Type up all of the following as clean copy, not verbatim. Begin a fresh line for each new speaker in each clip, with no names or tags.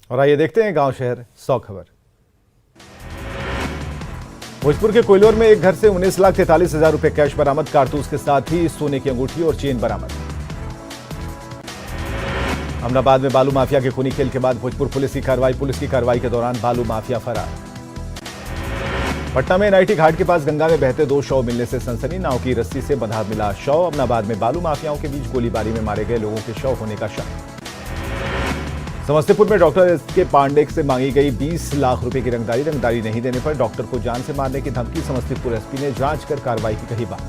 और आइए देखते हैं गांव शहर 100 खबर। भोजपुर के कोयलोर में एक घर से 19,43,000 रुपए कैश बरामद, कारतूस के साथ ही सोने की अंगूठी और चेन बरामद। अहमदाबाद में बालू माफिया के खूनी खेल के बाद भोजपुर पुलिस की कार्रवाई के दौरान बालू माफिया फरार। पटना में एनआईटी घाट के पास गंगा में बहते 2 शव मिलने से सनसनी, नाव की रस्सी से बंधा मिला शव। अहमदाबाद में बालू माफियाओं के बीच गोलीबारी में मारे गए लोगों के शव होने का शक। समस्तीपुर में डॉक्टर एसके पांडे से मांगी गई 20 लाख रुपए की रंगदारी नहीं देने पर डॉक्टर को जान से मारने की धमकी। समस्तीपुर एसपी ने जांच कर कार्रवाई की कही बात।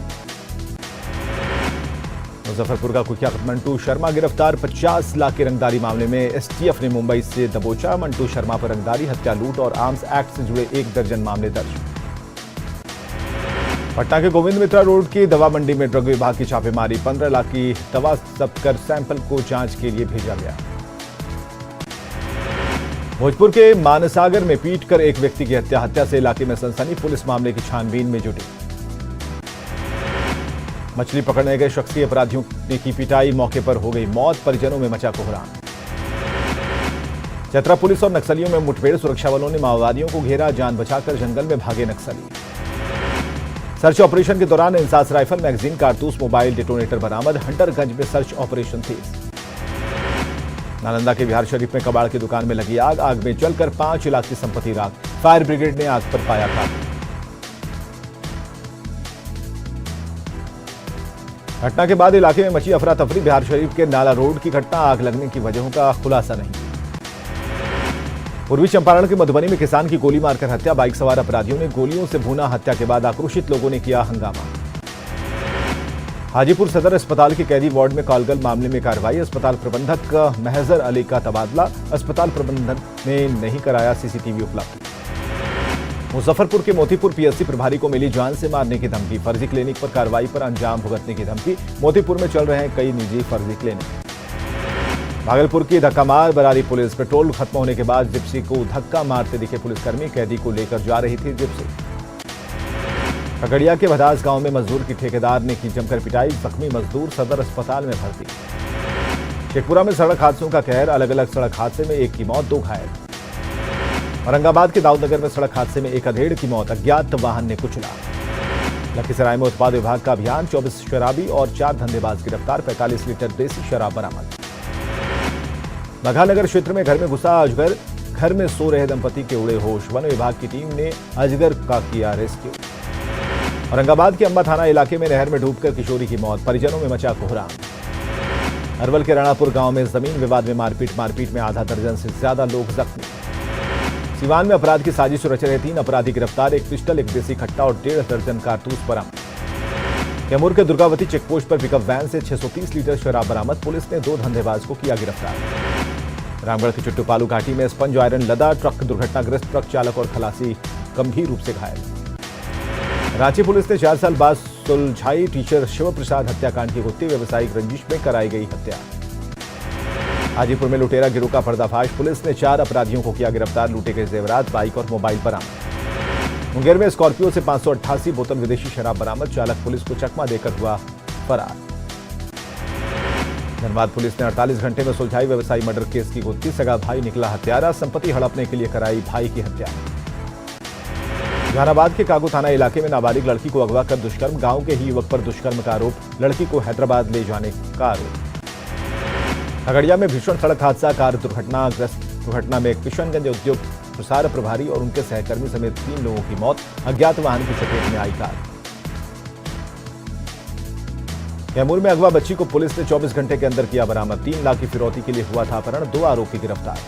मुजफ्फरपुर का कुख्यात मंटू शर्मा गिरफ्तार, 50 लाख की रंगदारी मामले में एसटीएफ ने मुंबई से दबोचा। मंटू शर्मा पर रंगदारी, हत्या, लूट और आर्म्स एक्ट से जुड़े 1 दर्जन मामले दर्ज। पटना के गोविंद मित्रा रोड की दवा मंडी में ड्रग विभाग की छापेमारी, 15 लाख की दवा जब्त कर सैंपल को जांच के लिए भेजा गया। भोजपुर के मानसागर में पीटकर एक व्यक्ति की हत्या से इलाके में सनसनी, पुलिस मामले की छानबीन में जुटी। मछली पकड़ने गए शख्सी अपराधियों ने की पिटाई, मौके पर हो गई मौत, परिजनों में मचा कोहराम। चतरा पुलिस और नक्सलियों में मुठभेड़, सुरक्षा बलों ने माओवादियों को घेरा, जान बचाकर जंगल में भागे नक्सली। सर्च ऑपरेशन के दौरान इंसास राइफल, मैगजीन, कारतूस, मोबाइल डिटोनेटर बरामद। हंटरगंज में सर्च ऑपरेशन तेज। नालंदा के बिहार शरीफ में कबाड़ की दुकान में लगी आग में जलकर 5 लाख की संपत्ति राख, फायर ब्रिगेड ने आग पर पाया काबू। घटना के बाद इलाके में मची अफरा तफरी, बिहार शरीफ के नाला रोड की घटना, आग लगने की वजहों का खुलासा नहीं। पूर्वी चंपारण के मधुबनी में किसान की गोली मारकर हत्या, बाइक सवार अपराधियों ने गोलियों से भूना, हत्या के बाद आक्रोशित लोगों ने किया हंगामा। हाजीपुर सदर अस्पताल के कैदी वार्ड में कॉलगल मामले में कार्रवाई, अस्पताल प्रबंधक महजर अली का तबादला, अस्पताल प्रबंधन ने नहीं कराया सीसीटीवी उपलब्ध। मुजफ्फरपुर के मोतीपुर पीएससी प्रभारी को मिली जान से मारने की धमकी, फर्जी क्लिनिक पर कार्रवाई पर अंजाम भुगतने की धमकी। मोतीपुर में चल रहे हैं कई निजी फर्जी क्लिनिक। भागलपुर की धक्कामार बरारी पुलिस, पेट्रोल खत्म होने के बाद जिप्सी को धक्का मारते दिखे पुलिसकर्मी, कैदी को लेकर जा रही थी जिप्सी। खगड़िया के भदास गांव में मजदूर की ठेकेदार ने की जमकर पिटाई, जख्मी मजदूर सदर अस्पताल में भर्ती। शेखपुरा में सड़क हादसों का कहर, अलग अलग सड़क हादसे में 1 की मौत, 2 घायल। औरंगाबाद के दाऊदनगर में सड़क हादसे में 1 अधेड़ की मौत, अज्ञात वाहन ने कुचला। लखीसराय में उत्पाद विभाग का अभियान, 24 शराबी और 4 धंधेबाज गिरफ्तार, 45 लीटर देसी शराब बरामद। बघानगर क्षेत्र में घर में घुसा अजगर, घर में सो रहे दंपति के उड़े होश, वन विभाग की टीम ने अजगर का किया रेस्क्यू। औरंगाबाद के अंबा थाना इलाके में नहर में डूबकर किशोरी की मौत, परिजनों में मचा कोहराम। अरवल के राणापुर गांव में जमीन विवाद में मारपीट में आधा दर्जन से ज्यादा लोग जख्मी। सीवान में अपराध की साजिश रच रहे 3 अपराधी गिरफ्तार, 1 पिस्टल, 1 देसी खट्टा और 1.5 दर्जन कारतूस बरामद। कैमूर के दुर्गावती चेकपोस्ट पर पिकअप वैन से 630 लीटर शराब बरामद, पुलिस ने 2 धंधेबाज को किया गिरफ्तार। रामगढ़ की चुट्टूपालू घाटी में स्पंज आयरन लदा ट्रक दुर्घटनाग्रस्त, ट्रक चालक और खलासी गंभीर रूप से घायल। रांची पुलिस ने 4 साल बाद सुलझाई टीचर शिव प्रसाद हत्याकांड की गुत्थी, व्यवसायिक रंजिश में कराई गई हत्या। हाजीपुर में लुटेरा गिरोह का पर्दाफाश, पुलिस ने 4 अपराधियों को किया गिरफ्तार, लूटे गए जेवरात, बाइक और मोबाइल बरामद। मुंगेर में स्कॉर्पियो से 588 बोतल विदेशी शराब बरामद, चालक पुलिस को चकमा देकर हुआ फरार। धनबाद पुलिस ने 48 घंटे में सुलझाई व्यवसायी मर्डर केस की गुत्थी, सगा भाई निकला हत्यारा, संपत्ति हड़पने के लिए कराई भाई की हत्या। जहानाबाद के कागू थाना इलाके में नाबालिग लड़की को अगवा कर दुष्कर्म, गांव के ही युवक पर दुष्कर्म का आरोप, लड़की को हैदराबाद ले जाने का आरोप। खगड़िया में भीषण सड़क हादसा, कार दुर्घटना में किशनगंज उद्योग प्रसार प्रभारी और उनके सहकर्मी समेत 3 लोगों की मौत, अज्ञात वाहन की चपेट में आई कार। कैमूर में अगवा बच्ची को पुलिस ने 24 घंटे के अंदर किया बरामद, 3 लाख की फिरौती के लिए हुआ था अपहरण, 2 आरोपी गिरफ्तार।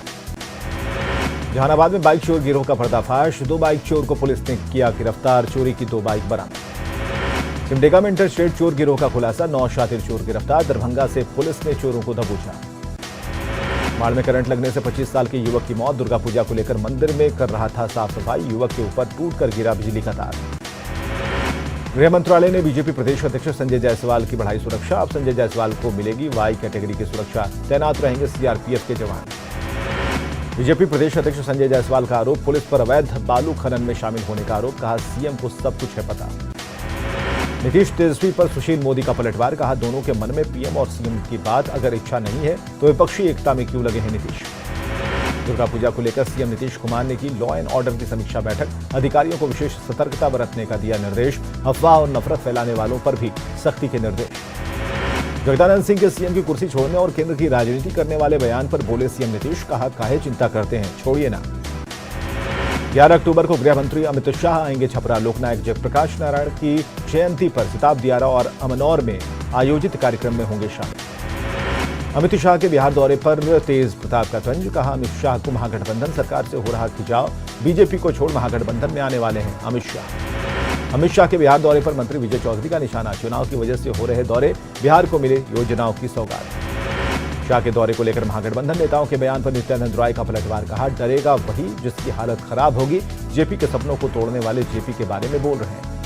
जहानाबाद में बाइक चोर गिरोह का पर्दाफाश, 2 बाइक चोर को पुलिस ने किया गिरफ्तार, चोरी की 2 बाइक बरामद। सिमडेगा में इंटरस्टेट चोर गिरोह का खुलासा, 9 शातिर चोर गिरफ्तार, दरभंगा से पुलिस ने चोरों को दबोचा। माड़ में करंट लगने से 25 साल के युवक की मौत, दुर्गा पूजा को लेकर मंदिर में कर रहा था साफ सफाई, युवक के ऊपर टूटकर गिरा बिजली का तार। गृह मंत्रालय ने बीजेपी प्रदेश अध्यक्ष संजय जायसवाल की बढ़ाई सुरक्षा, अब संजय जायसवाल को मिलेगी वाई कैटेगरी की सुरक्षा, तैनात रहेंगे सीआरपीएफ के जवान। बीजेपी प्रदेश अध्यक्ष संजय जायसवाल का आरोप, पुलिस पर अवैध बालू खनन में शामिल होने का आरोप, कहा सीएम को सब कुछ है पता। नीतीश तेजस्वी पर सुशील मोदी का पलटवार, कहा दोनों के मन में पीएम और सीएम की बात, अगर इच्छा नहीं है तो विपक्षी एकता में क्यों लगे हैं नीतीश। दुर्गा पूजा को लेकर सीएम नीतीश कुमार ने की लॉ एंड ऑर्डर की समीक्षा बैठक। अधिकारियों को विशेष सतर्कता बरतने का दिया निर्देश। अफवाह और नफरत फैलाने वालों पर भी सख्ती के निर्देश। जगदानंद सिंह के सीएम की कुर्सी छोड़ने और केंद्र की राजनीति करने वाले बयान पर बोले सीएम नीतीश, कहा काहे चिंता करते हैं, छोड़िए ना। 11 अक्टूबर को गृह मंत्री अमित शाह आएंगे छपरा। लोकनायक जयप्रकाश नारायण की जयंती पर सिताब दियारा और अमनौर में आयोजित कार्यक्रम में होंगे शामिल। अमित शाह के बिहार दौरे पर तेज प्रताप का तंज। कहा अमित शाह को महागठबंधन सरकार से हो रहा खिंचाव, बीजेपी को छोड़ महागठबंधन में आने वाले हैं अमित शाह। अमित शाह के बिहार दौरे पर मंत्री विजय चौधरी का निशाना। चुनाव की वजह से हो रहे दौरे, बिहार को मिले योजनाओं की सौगात। शाह के दौरे को लेकर महागठबंधन नेताओं के बयान पर नित्यानंद राय का पलटवार। कहा डरेगा वही जिसकी हालत खराब होगी। जेपी के सपनों को तोड़ने वाले जेपी के बारे में बोल रहे हैं।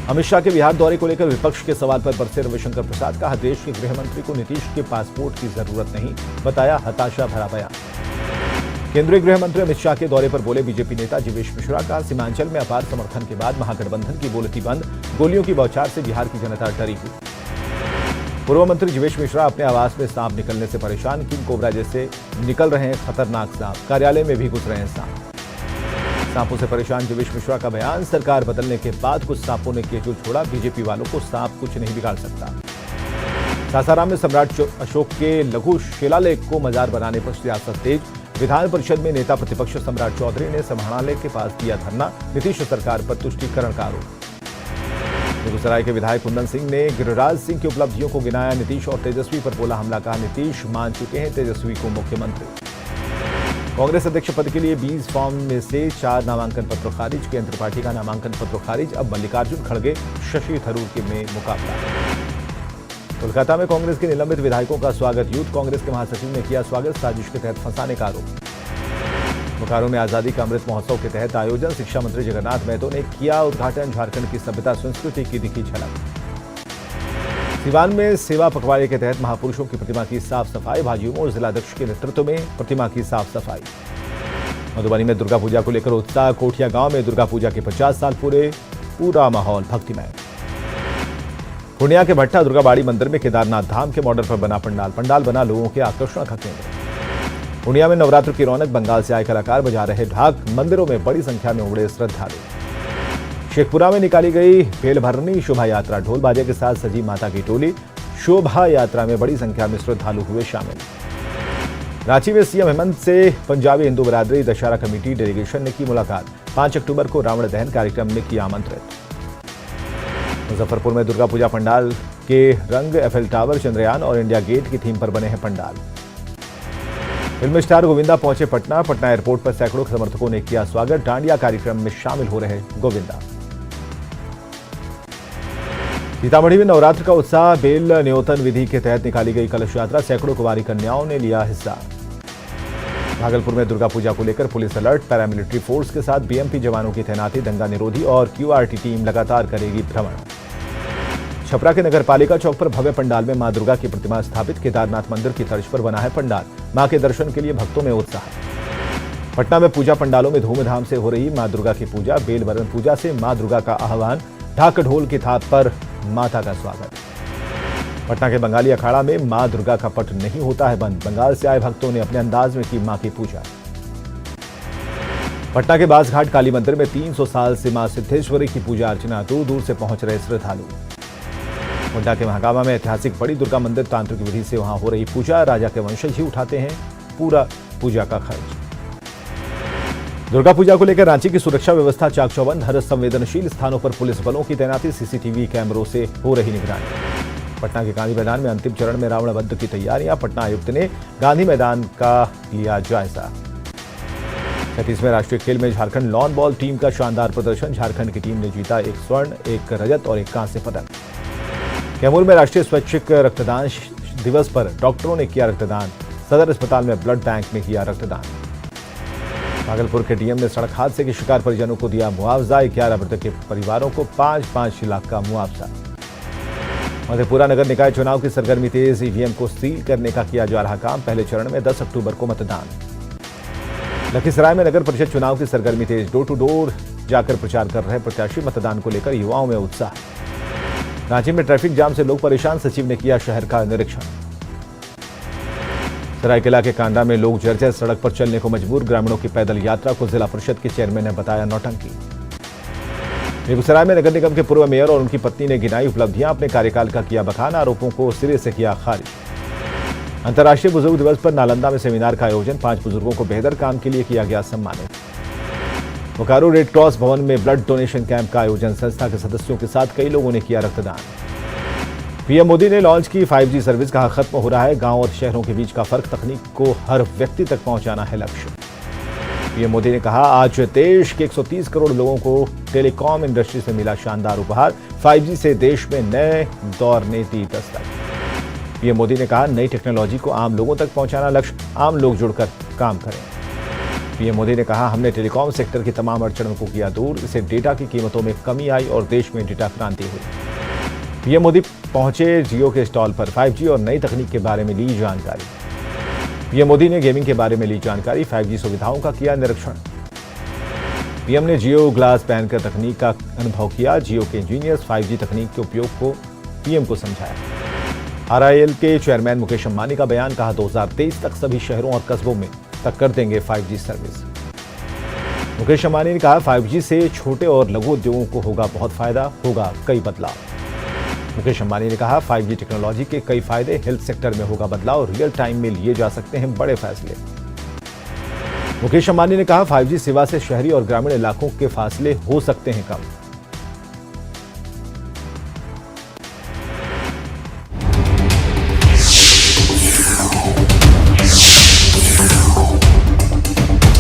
अमित शाह के बिहार दौरे को लेकर विपक्ष के सवाल पर बरसे रविशंकर प्रसाद। कहा देश के गृह मंत्री को नीतीश के पासपोर्ट की जरूरत नहीं, बताया हताशा भरा बयान। केंद्रीय गृह मंत्री अमित शाह के दौरे पर बोले बीजेपी नेता जीवेश मिश्रा। कहा सीमांचल में अपार समर्थन के बाद महागठबंधन की बोलती बंद, गोलियों की बौछार से बिहार की जनता डरी हुई। पूर्व मंत्री जीवेश मिश्रा अपने आवास में सांप निकलने से परेशान। किंग कोबरा जैसे निकल रहे हैं खतरनाक सांप, कार्यालय में भी घुस रहे हैं सांप। सांपों से परेशान जीवेश मिश्रा का बयान। सरकार बदलने के बाद कुछ सांपों ने केचुल छोड़ा, बीजेपी वालों को सांप कुछ नहीं बिगाड़ सकता। सासाराम में सम्राट अशोक के लघु शिलालेख को मजार बनाने पर सियासत तेज। विधान परिषद में नेता प्रतिपक्ष सम्राट चौधरी ने समाहरणालय के पास दिया धरना। नीतीश सरकार पर तुष्टीकरण का आरोप। बेगूसराय के विधायक कुंदन सिंह ने गिरिराज सिंह की उपलब्धियों को गिनाया। नीतीश और तेजस्वी पर बोला हमला। कहा नीतीश मान चुके हैं तेजस्वी को मुख्यमंत्री। कांग्रेस अध्यक्ष पद के लिए 20 फॉर्म में से 4 नामांकन पत्र खारिज। केंद्र पार्टी का नामांकन पत्र खारिज। अब मल्लिकार्जुन खड़गे, शशि थरूर के में मुकाबला। कोलकाता में कांग्रेस के निलंबित विधायकों का स्वागत। यूथ कांग्रेस के महासचिव ने किया स्वागत। साजिश के तहत फंसाने का आरोप। बोकारो में आजादी का अमृत महोत्सव के तहत आयोजन। शिक्षा मंत्री जगन्नाथ महतो ने किया उद्घाटन। झारखंड की सभ्यता संस्कृति की दिखी झलक। सिवान में सेवा पखवाड़े के तहत महापुरुषों की प्रतिमा की साफ सफाई। भाजयुमो और जिलाध्यक्ष के नेतृत्व में प्रतिमा की साफ सफाई। मधुबनी में दुर्गा पूजा को लेकर उत्साह। कोठिया गांव में दुर्गा पूजा के 50 साल पूरे, पूरा माहौल भक्तिमय। पूर्णिया के भट्टा दुर्गाबाड़ी मंदिर में केदारनाथ धाम के मॉडल पर बना पंडाल। पंडाल बना लोगों के आकर्षण का केंद्र। पूर्णिया में नवरात्र की रौनक। बंगाल से आए कलाकार बजा रहे ढाक। मंदिरों में बड़ी संख्या में उमड़े श्रद्धालु। शेखपुरा में निकाली गई बेलभरनी शोभा यात्रा। ढोल बाजे के साथ सजी माता की टोली। शोभा यात्रा में बड़ी संख्या में श्रद्धालु हुए शामिल। रांची में सीएम हेमंत से पंजाबी हिंदू बरादरी दशहरा कमेटी डेलीगेशन ने की मुलाकात। 5 अक्टूबर को रावण दहन कार्यक्रम में किया आमंत्रित। मुजफ्फरपुर में दुर्गा पूजा पंडाल के रंग। एफएल टावर, चंद्रयान और इंडिया गेट की थीम पर बने हैं पंडाल। फिल्म स्टार गोविंदा पहुंचे पटना। पटना एयरपोर्ट पर सैकड़ों समर्थकों ने किया स्वागत। डांडिया कार्यक्रम में शामिल हो रहे गोविंदा। सीतामढ़ी में नवरात्र का उत्साह। बेल न्योतन विधि के तहत निकाली गई कलश यात्रा। सैकड़ों कुंवारी कन्याओं ने लिया हिस्सा। भागलपुर में दुर्गा पूजा को लेकर पुलिस अलर्ट। पैरामिलिट्री फोर्स के साथ बीएमपी जवानों की तैनाती। दंगा निरोधी और क्यूआरटी टीम लगातार करेगी भ्रमण। छपरा के नगर पालिका चौक पर भव्य पंडाल में मां दुर्गा की प्रतिमा स्थापित। केदारनाथ मंदिर की तर्ज पर बना है पंडाल। मां के दर्शन के लिए भक्तों में उत्साह। पटना में पूजा पंडालों में धूमधाम से हो रही मां दुर्गा की पूजा। बेल वरण पूजा से मां दुर्गा का आह्वान। ढाक ढोल की थाप पर माता का स्वागत। पटना के बंगाली अखाड़ा में मां दुर्गा का पट नहीं होता है बंद। बंगाल से आए भक्तों ने अपने अंदाज में की मां की पूजा। पटना के बासघाट काली मंदिर में 300 साल से मां सिद्धेश्वरी की पूजा अर्चना। दूर दूर से पहुंच रहे श्रद्धालु। गोड्डा के महागामा में ऐतिहासिक बड़ी दुर्गा मंदिर। तांत्रिक विधि से वहां हो रही पूजा। राजा के वंशज ही उठाते हैं पूरा पूजा का खर्च। दुर्गा पूजा को लेकर रांची की सुरक्षा व्यवस्था चाक चौबंद। हर संवेदनशील स्थानों पर पुलिस बलों की तैनाती। सीसीटीवी कैमरों से हो रही निगरानी। पटना के गांधी मैदान में अंतिम चरण में रावण वध की तैयारियां। पटना आयुक्त ने गांधी मैदान का लिया जायजा। 36वें राष्ट्रीय खेल में झारखंड लॉन बॉल टीम का शानदार प्रदर्शन। झारखंड की टीम ने जीता 1 स्वर्ण, 1 रजत और 1 कांस्य पदक। कैमूर में राष्ट्रीय स्वैच्छिक रक्तदान दिवस पर डॉक्टरों ने किया रक्तदान। सदर अस्पताल में ब्लड बैंक में किया रक्तदान। भागलपुर के डीएम ने सड़क हादसे के शिकार परिजनों को दिया मुआवजा। 11 मृतक के परिवारों को 5-5 लाख का मुआवजा। मधेपुरा नगर निकाय चुनाव की सरगर्मी तेज। ईवीएम को सील करने का किया जा रहा काम। पहले चरण में 10 अक्टूबर को मतदान। लखीसराय में नगर परिषद चुनाव की सरगर्मी तेज। डोर टू डोर जाकर प्रचार कर रहे प्रत्याशी। मतदान को लेकर युवाओं में उत्साह। रांची में ट्रैफिक जाम से लोग परेशान। सचिव ने किया शहर का निरीक्षण। सरायकेला के कांडा में लोग जर्जर सड़क पर चलने को मजबूर। ग्रामीणों की पैदल यात्रा को जिला परिषद के चेयरमैन ने बताया नौटंकी। बेगूसराय में नगर निगम के पूर्व मेयर और उनकी पत्नी ने गिनाई उपलब्धियां, अपने कार्यकाल का किया बखान, आरोपों को सिरे से किया खारिज। अंतर्राष्ट्रीय बुजुर्ग दिवस पर नालंदा में सेमिनार का आयोजन, 5 बुजुर्गों को बेहतर काम के लिए किया गया सम्मानित। बोकारो रेड क्रॉस भवन में ब्लड डोनेशन कैंप का आयोजन, संस्था के सदस्यों के साथ कई लोगों ने किया रक्तदान। पीएम मोदी ने लॉन्च की 5G सर्विस, कहा खत्म हो रहा है गांव और शहरों के बीच का फर्क, तकनीक को हर व्यक्ति तक पहुंचाना है लक्ष्य। पीएम मोदी ने कहा आज देश के 130 करोड़ लोगों को टेलीकॉम इंडस्ट्री से मिला शानदार उपहार, 5G से देश में नए दौर ने दी दस्तक। पीएम मोदी ने कहा नई टेक्नोलॉजी को आम लोगों तक पहुंचाना लक्ष्य, आम लोग जुड़कर काम करें। पीएम मोदी ने कहा हमने टेलीकॉम सेक्टर की तमाम अड़चनों को किया दूर, इससे डेटा की कीमतों में कमी आई और देश में डेटा क्रांति हुई। पीएम मोदी पहुंचे जियो के स्टॉल पर, 5G और नई तकनीक के बारे में ली जानकारी। पीएम मोदी ने गेमिंग के बारे में ली जानकारी, 5G सुविधाओं का किया निरीक्षण। पीएम ने जियो ग्लास पहनकर तकनीक का अनुभव किया, जियो के इंजीनियर्स 5G तकनीक के उपयोग को पीएम को समझाया। RIL के चेयरमैन मुकेश अंबानी का बयान, कहा 2023 तक सभी शहरों और कस्बों में तक कर देंगे 5G सर्विस। मुकेश अंबानी ने कहा 5G से छोटे और लघु उद्योगों को होगा बहुत फायदा, होगा कई बदलाव। मुकेश अंबानी ने कहा 5G टेक्नोलॉजी के कई फायदे, हेल्थ सेक्टर में होगा बदलाव, रियल टाइम में लिए जा सकते हैं बड़े फैसले। मुकेश अंबानी ने कहा 5G सेवा से शहरी और ग्रामीण इलाकों के फासले हो सकते हैं कम।